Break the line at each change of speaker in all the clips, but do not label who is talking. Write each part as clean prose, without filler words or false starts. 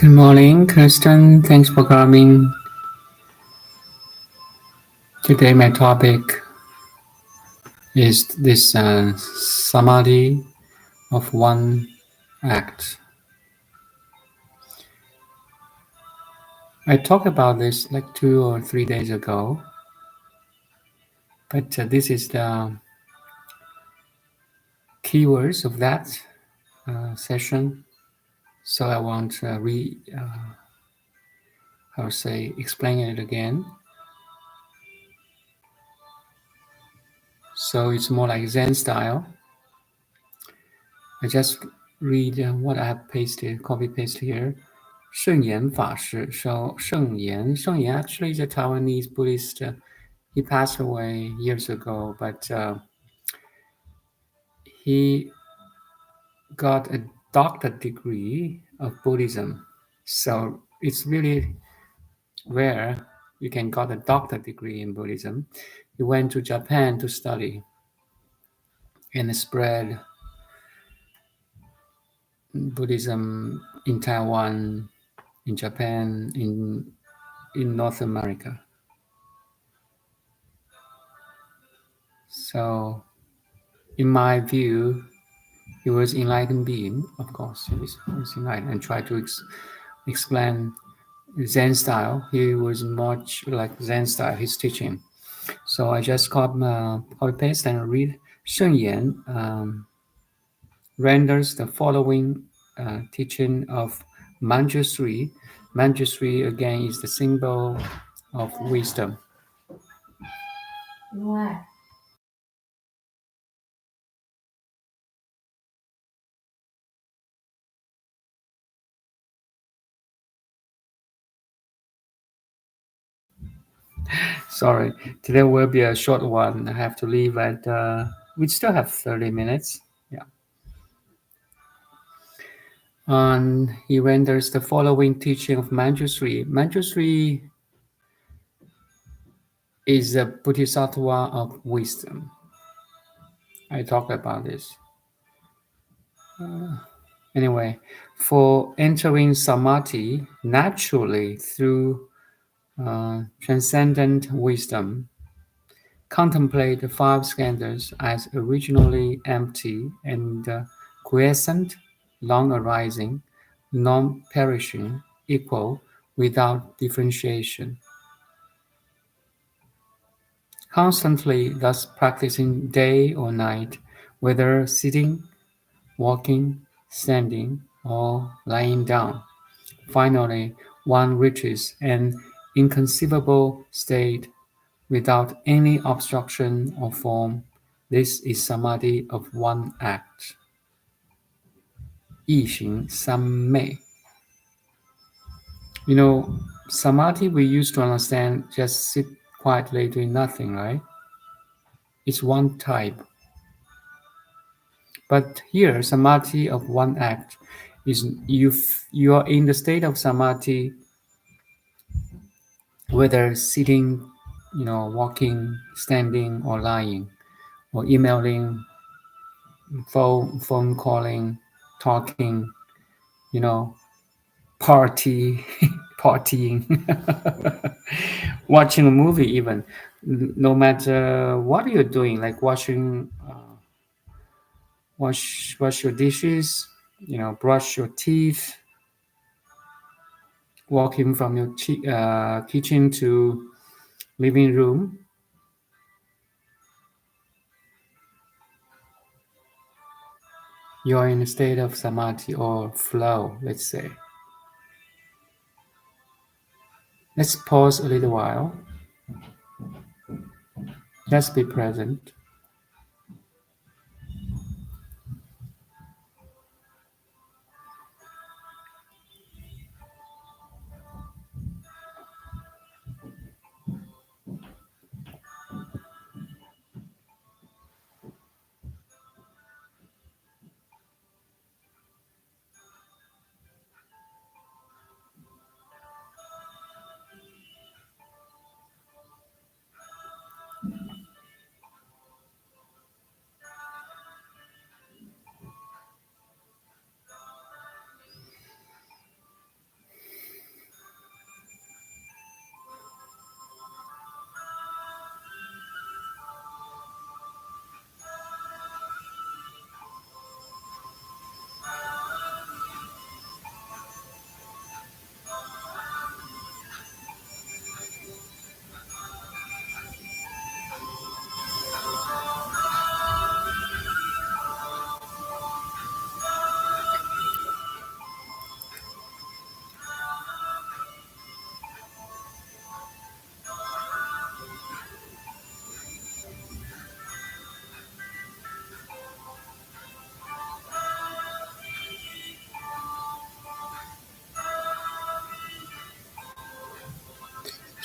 Good morning, Kirsten. Thanks for coming. Today my topic is this Samadhi of One Act. I talked about this like 2 or 3 days ago, but this is the keywords of that session. So I want to explain it again. So it's more like Zen style. I just read what I have copy paste here. Sheng-yen 法师. So Sheng-yen actually is a Taiwanese Buddhist. He passed away years ago, but he got a doctorate degree of Buddhism. So it's really rare you can get a doctorate degree in Buddhism. He went to Japan to study and spread Buddhism in Taiwan, in Japan, in North America. So, in my view, he was enlightened being. Of course, he was enlightened, and tried to explain Zen style. He was much like Zen style, his teaching. So I just copy paste and read. Sheng-yen renders the following teaching of Mañjuśrī. Mañjuśrī again is the symbol of wisdom. Sorry, today will be a short one. I have to leave at, we still have 30 minutes. Yeah. And he renders the following teaching of Mañjuśrī. Mañjuśrī is a bodhisattva of wisdom. I talked about this. Anyway, for entering samadhi naturally through transcendent wisdom, contemplate the 5 skandhas as originally empty and quiescent, long-arising, non-perishing, equal, without differentiation. Constantly thus practicing day or night, whether sitting, walking, standing, or lying down. Finally, one reaches an inconceivable state without any obstruction or form. This is Samadhi of One Act. 一行三昧. You know, Samadhi we used to understand just sit quietly doing nothing, right? It's one type. But here, Samadhi of One Act is you are in the state of Samadhi, whether sitting, walking, standing, or lying, or emailing, phone calling, talking, partying, watching a movie even. No matter what you're doing, like wash your dishes, brush your teeth, walking from your kitchen to living room. You're in a state of samadhi or flow, let's say. Let's pause a little while. Just be present.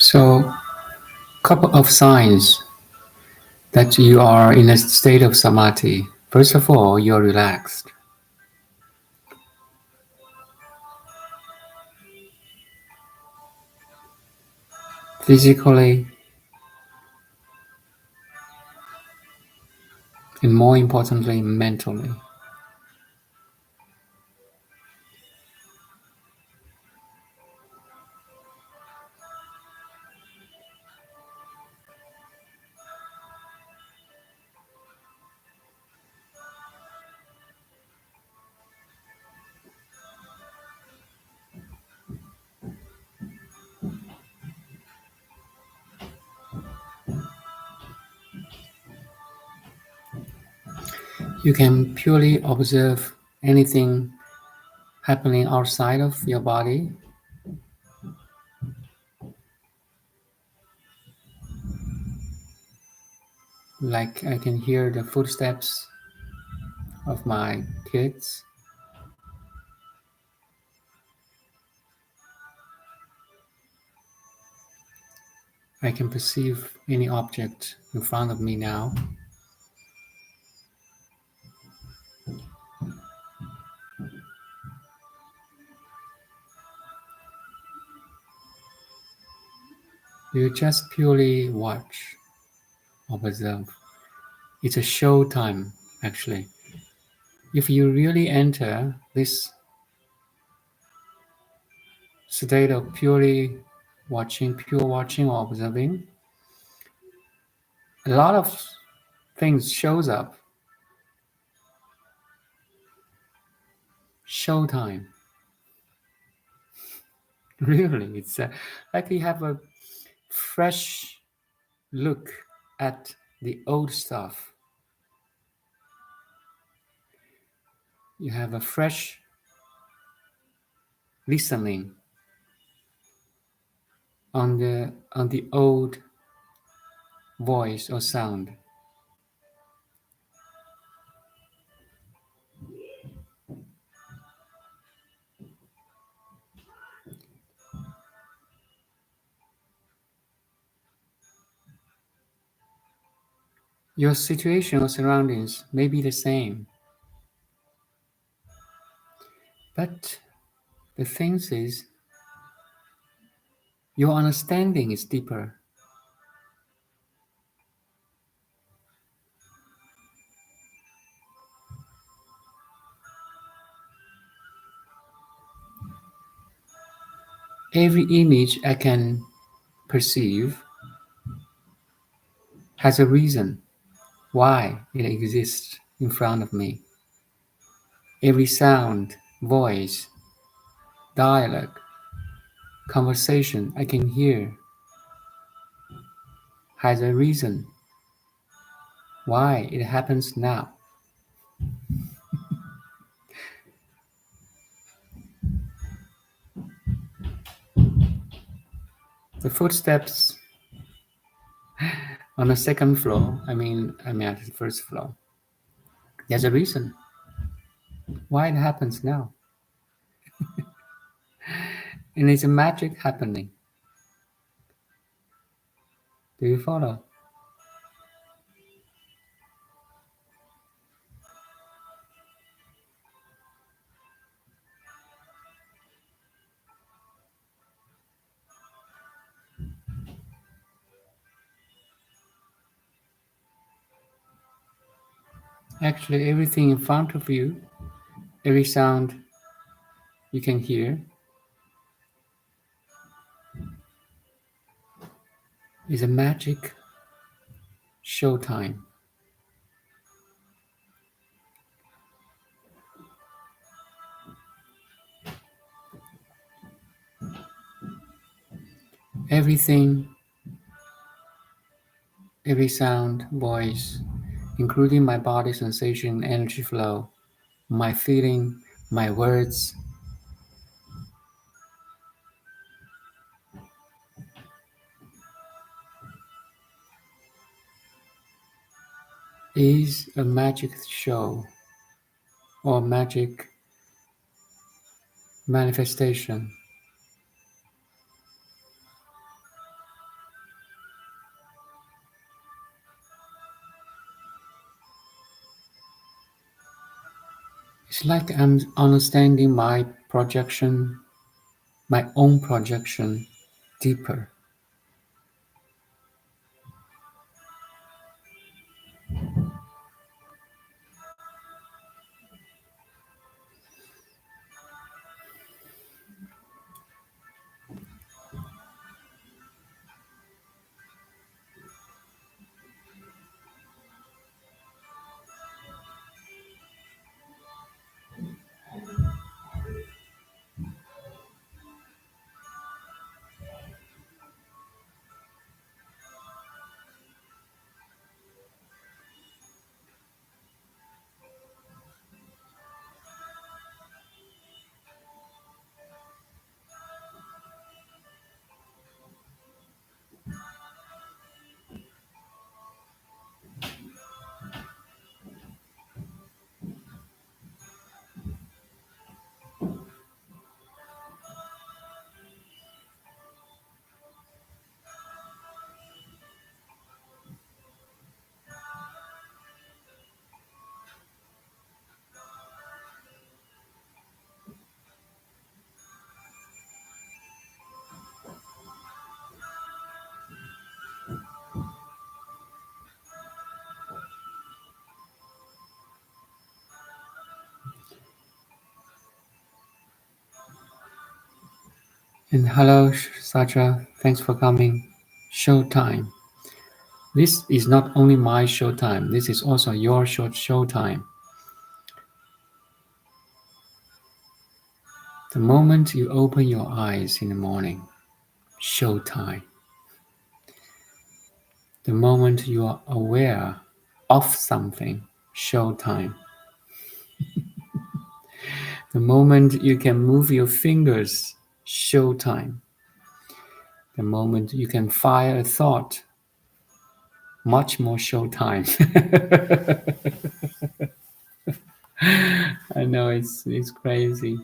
So, couple of signs that you are in a state of samadhi. First of all, you're relaxed. Physically, and more importantly, mentally. You can purely observe anything happening outside of your body. Like I can hear the footsteps of my kids. I can perceive any object in front of me now. You just purely watch, observe. It's a show time, actually. If you really enter this state of purely watching, pure watching or observing, a lot of things shows up. Showtime. Really, it's like you have a fresh look at the old stuff. You have a fresh listening on the old voice or sound. Your situation or surroundings may be the same, but the thing is, your understanding is deeper. Every image I can perceive has a reason why it exists in front of me. Every sound, voice, dialogue, conversation I can hear has a reason why it happens now. The footsteps on the second floor, I mean at the first floor, there's a reason why it happens now. And it's a magic happening. Do you follow? Actually, everything in front of you, every sound you can hear, is a magic showtime. Everything, every sound, voice, including my body sensation, energy flow, my feeling, my words, is a magic show or magic manifestation. It's like I'm understanding my projection, my own projection, deeper. And hello, Sacha. Thanks for coming. Showtime. This is not only my showtime. This is also your showtime. The moment you open your eyes in the morning, showtime. The moment you are aware of something, showtime. The moment you can move your fingers, showtime. The moment you can fire a thought, much more showtime. I know it's crazy.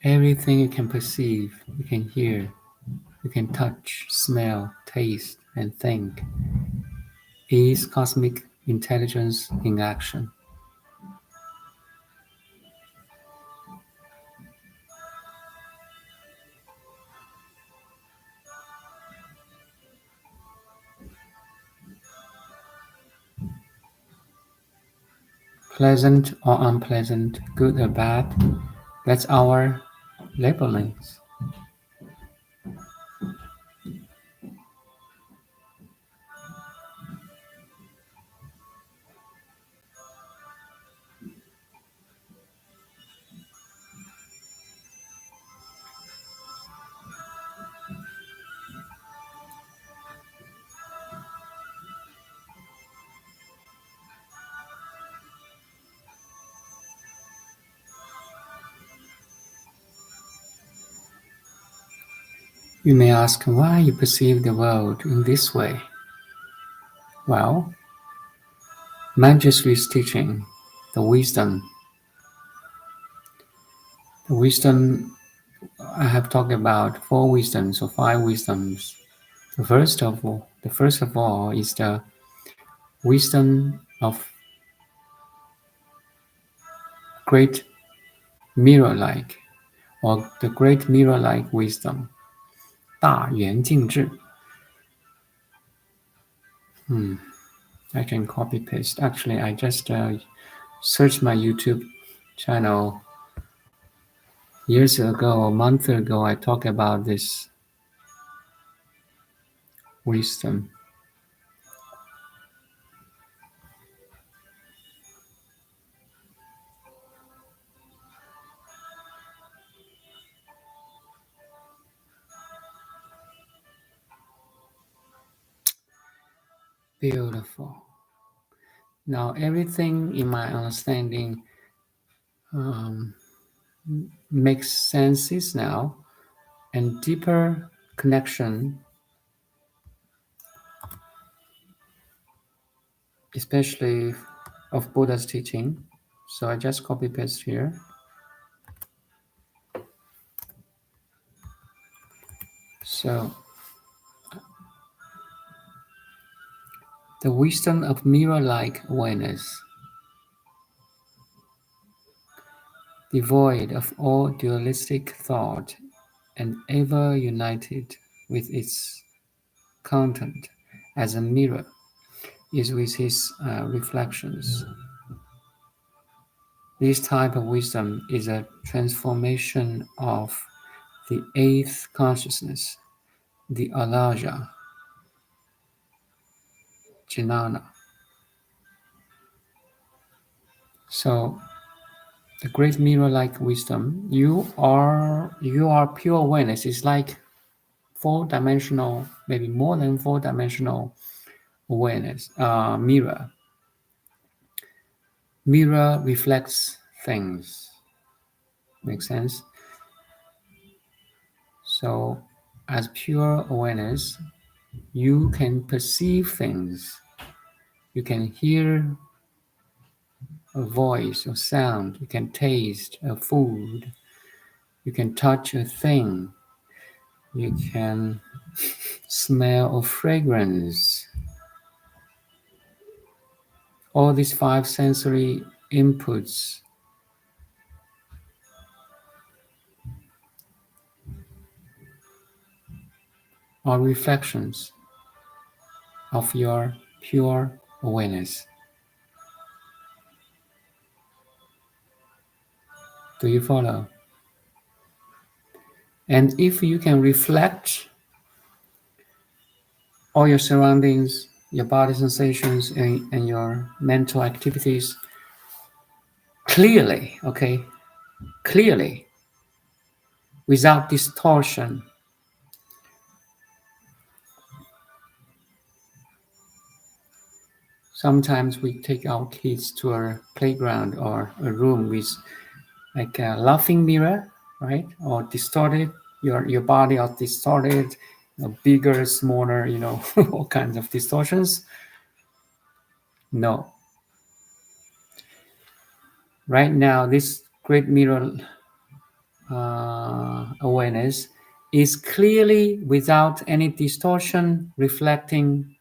Everything you can perceive, you can hear, you can touch, smell, taste, and think is cosmic intelligence in action. Pleasant or unpleasant, good or bad, that's our labelings. You may ask why you perceive the world in this way. Well, Mañjuśrī's teaching, the wisdom I have talked about 4 wisdoms or 5 wisdoms. The first of all is the wisdom of great mirror-like, or the great mirror-like wisdom, 大圆镜智. I can copy paste. Actually, I just searched my YouTube channel years ago, a month ago. I talked about this wisdom. Beautiful. Now everything in my understanding makes senses now, and deeper connection, especially of Buddha's teaching. So I just copy paste here. So The wisdom of mirror-like awareness, devoid of all dualistic thought and ever united with its content as a mirror, is with his reflections. This type of wisdom is a transformation of the eighth consciousness, the Alayavijnana. So, the great mirror-like wisdom, you are pure awareness. It's like four-dimensional, maybe more than four-dimensional awareness. Mirror reflects things. Make sense? So, as pure awareness, you can perceive things. You can hear a voice or sound. You can taste a food. You can touch a thing. You can smell a fragrance. All these five sensory inputs are reflections of your pure awareness. Do you follow? And if you can reflect all your surroundings, your body sensations, and your mental activities clearly, okay? Clearly, without distortion. Sometimes we take our kids to a playground or a room with like a laughing mirror, right? Or distorted, your body are distorted, bigger, smaller, all kinds of distortions. No. Right now, this great mirror awareness is clearly without any distortion, reflecting,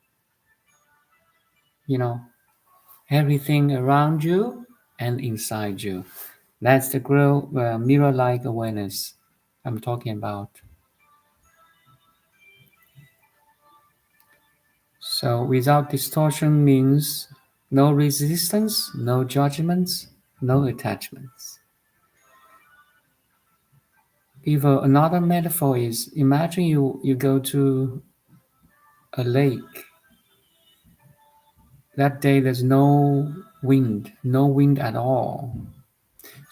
everything around you and inside you. That's the mirror-like awareness I'm talking about. So without distortion means no resistance, no judgments, no attachments. If another metaphor is, imagine you go to a lake. That day there's no wind at all.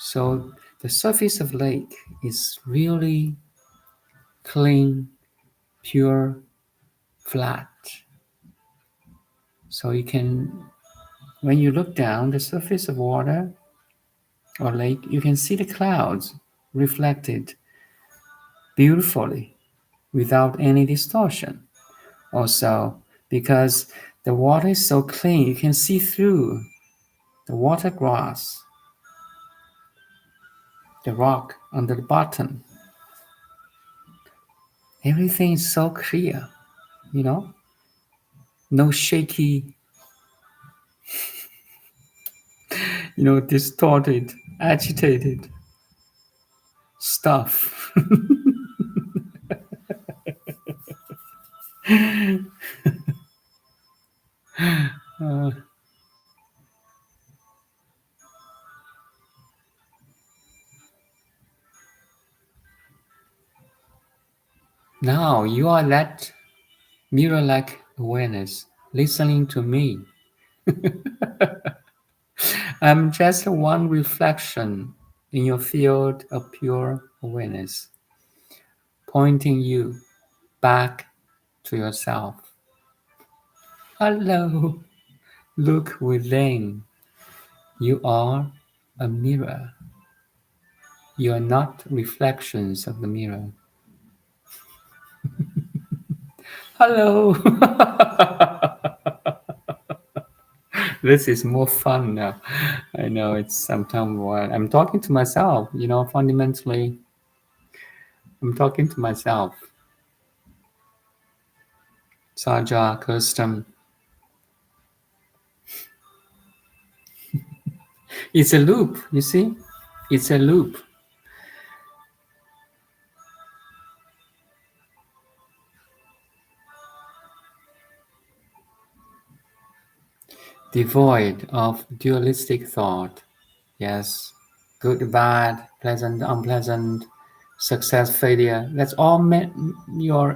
So the surface of lake is really clean, pure, flat. So you can, when you look down the surface of water or lake, you can see the clouds reflected beautifully without any distortion. Also, because the water is so clean, you can see through the water grass, the rock under the bottom. Everything is so clear, no shaky, distorted, agitated stuff. Now you are that mirror-like awareness, listening to me. I'm just one reflection in your field of pure awareness, pointing you back to yourself. Hello, look within. You are a mirror. You are not reflections of the mirror. Hello. This is more fun now. I know it's sometimes what I'm talking to myself, fundamentally, I'm talking to myself. Saja, custom. It's a loop, you see? It's a loop. Devoid of dualistic thought. Yes. Good, bad, pleasant, unpleasant, success, failure. That's all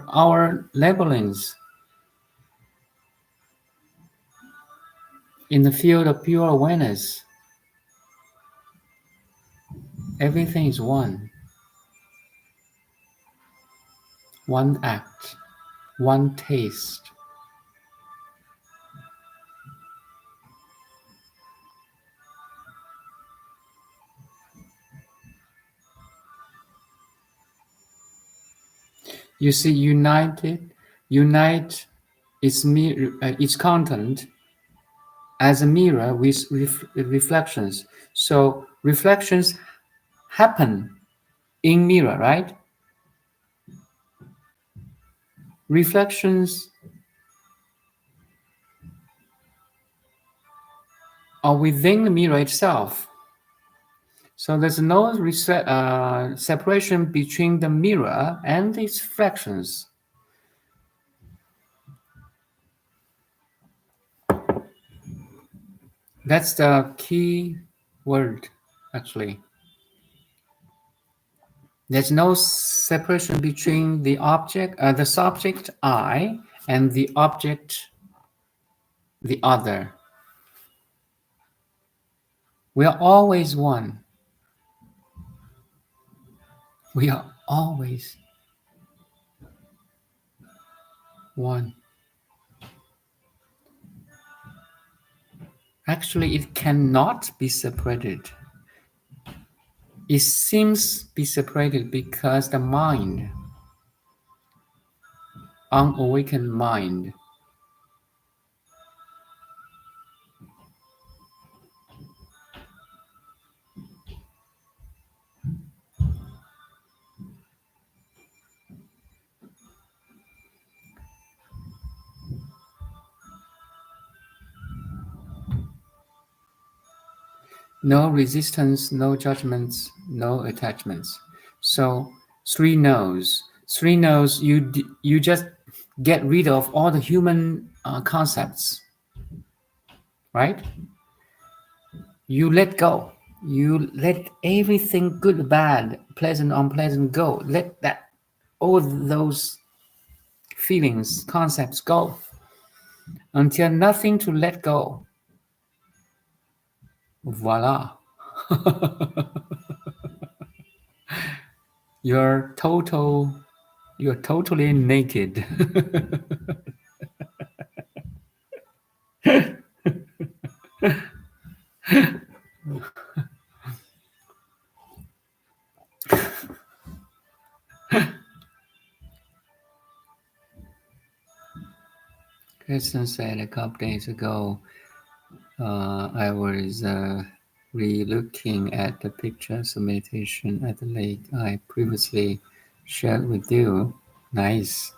our labelings. In the field of pure awareness, everything is one. One act, one taste. You see, unite its content as a mirror with reflections. So reflections happen in mirror, right? Reflections are within the mirror itself. So there's no separation between the mirror and its reflections. That's the key word, actually. There's no separation between the subject I, and the object, the other. We are always one. We are always one. Actually, it cannot be separated. It seems to be separated because the mind, unawakened mind, no resistance, no judgments, no attachments. So 3 no's. 3 no's, you just get rid of all the human concepts, right? You let go. You let everything good, bad, pleasant, unpleasant go. Let all those feelings, concepts go until nothing to let go. Voila. You're totally naked. Kristen said a couple days ago, I was re-looking at the pictures of meditation at the lake I previously shared with you. Nice.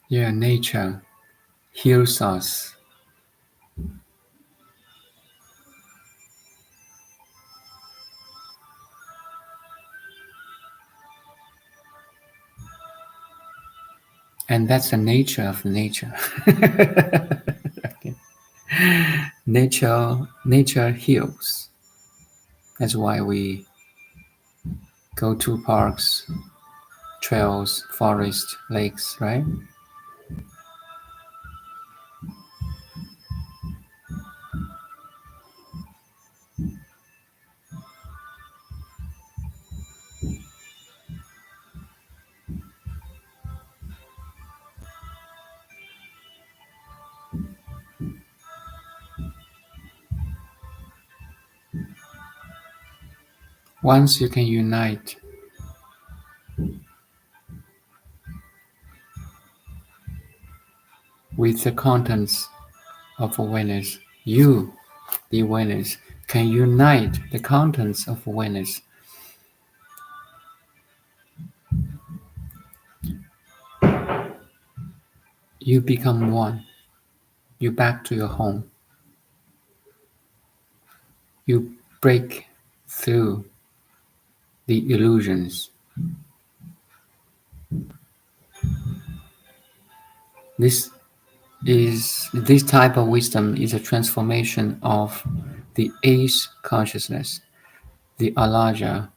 Yeah, nature heals us. And that's the nature of nature. Okay. Nature heals. That's why we go to parks, trails, forests, lakes, right? Once you can unite with the contents of awareness, you, the awareness, can unite the contents of awareness. you become one. You back to your home. You break through the illusions. This type of wisdom is a transformation of the eighth consciousness, the Alayavijnana.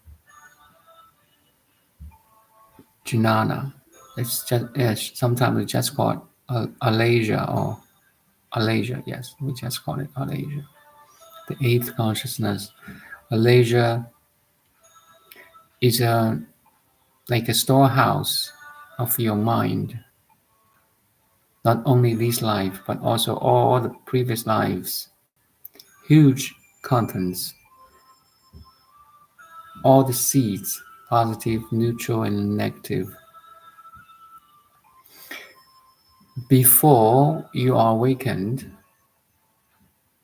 It's just sometimes we just call it Alasia or Alasia. Yes, we just call it Alasia. The eighth consciousness. Alasia is like a storehouse of your mind. Not only this life, but also all the previous lives. Huge contents. All the seeds, positive, neutral, and negative. Before you are awakened,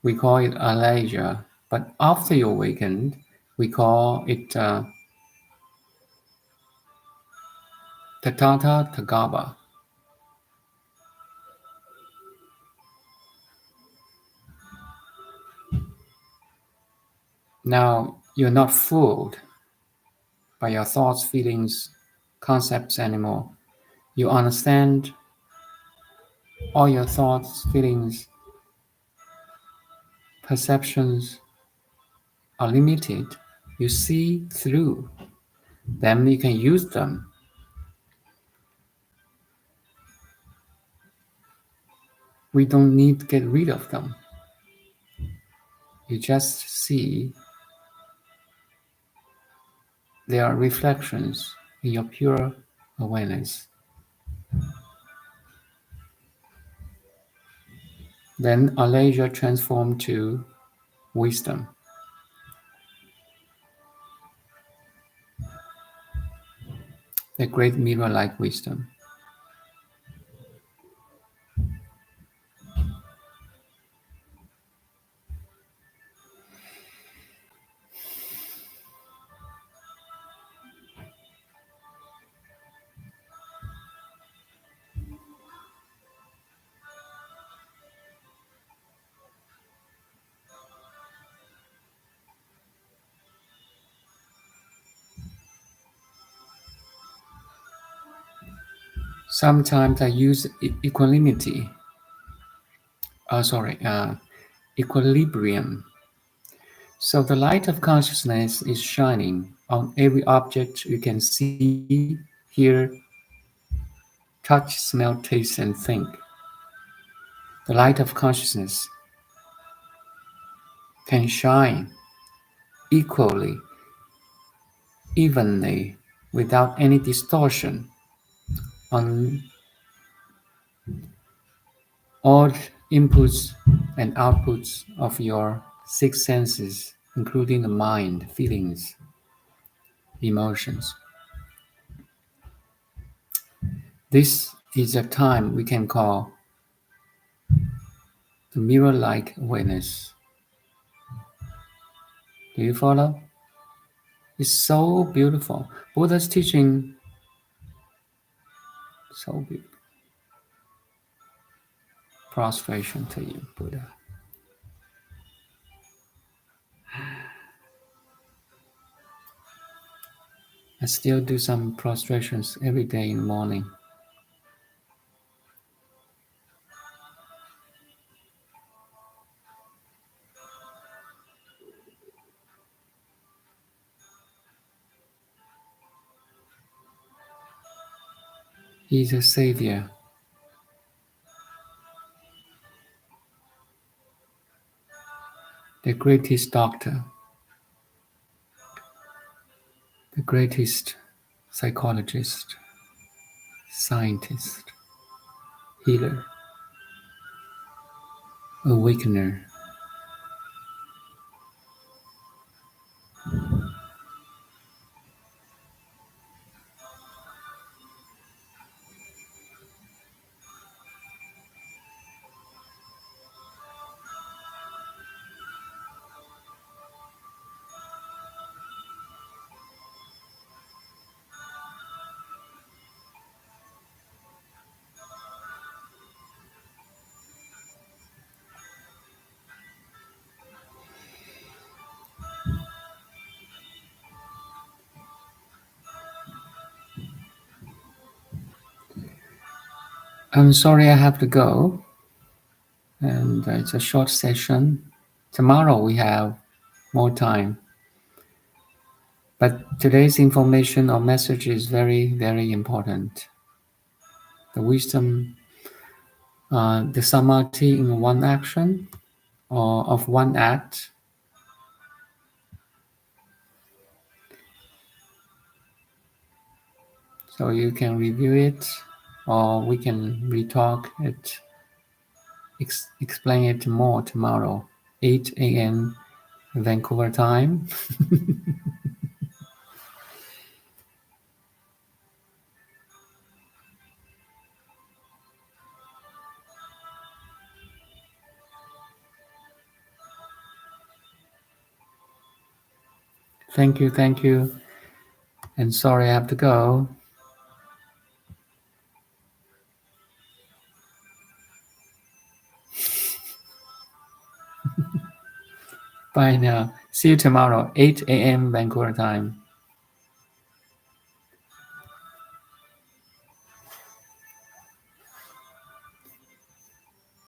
we call it Alasia, but after you awakened, we call it Tatata Tagaba. Now, you're not fooled by your thoughts, feelings, concepts anymore. You understand all your thoughts, feelings, perceptions are limited. You see through them, you can use them. We don't need to get rid of them. You just see they are reflections in your pure awareness. Then Alasia transformed to wisdom. The great mirror-like wisdom. Sometimes I use equilibrium. So the light of consciousness is shining on every object you can see, hear, touch, smell, taste, and think. The light of consciousness can shine equally, evenly, without any distortion on all inputs and outputs of your six senses, including the mind, feelings, emotions. This is a time we can call the mirror-like awareness. Do you follow? It's so beautiful. Buddha's teaching, so beautiful. Prostration to you, Buddha. I still do some prostrations every day in the morning. He's a savior. The greatest doctor. The greatest psychologist, scientist, healer, awakener. I'm sorry I have to go, and it's a short session. Tomorrow we have more time. But today's information or message is very, very important. The wisdom, the samadhi in one action or of one act. So you can review it, or we can retalk it, explain it more tomorrow, 8 a.m. Vancouver time. Thank you. And sorry I have to go. Bye now. See you tomorrow, 8 a.m. Vancouver time.